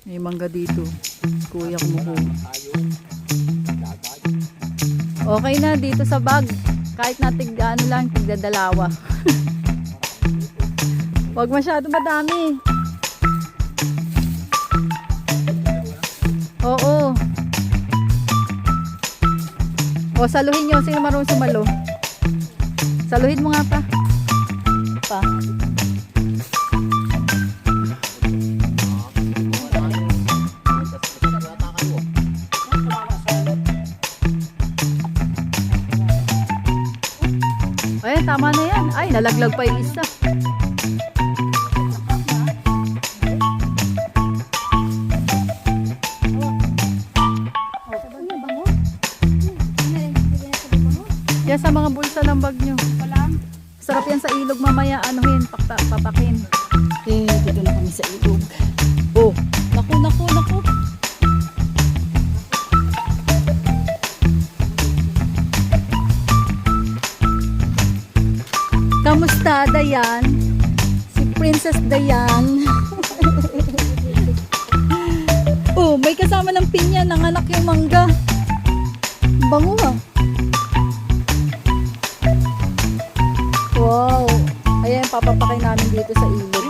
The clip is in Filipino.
May mangga dito. Kuya kumukuha. Okay na dito sa bag. Kahit na ano lang, tigdadalawa. Huwag masyado madami. Oo. O, saluhin nyo. Sino marunong sumalo? Saluhin mo nga pa. Pa. Ay, tama na yan. Ay, nalaglag pa yung isa. Yan sa mga bulsa ng bag nyo. Sarap yan sa ilog mamaya. Anuhin, papakin. Eh, dito na kami sa ilog. Oh, naku, naku, naku. Kamusta, Dayan? Si Princess Dayan. Oh, may kasama ng pinya. Nanganak yung mangga. Bango ah. Wow. Ayan, papapakay namin dito sa ilog.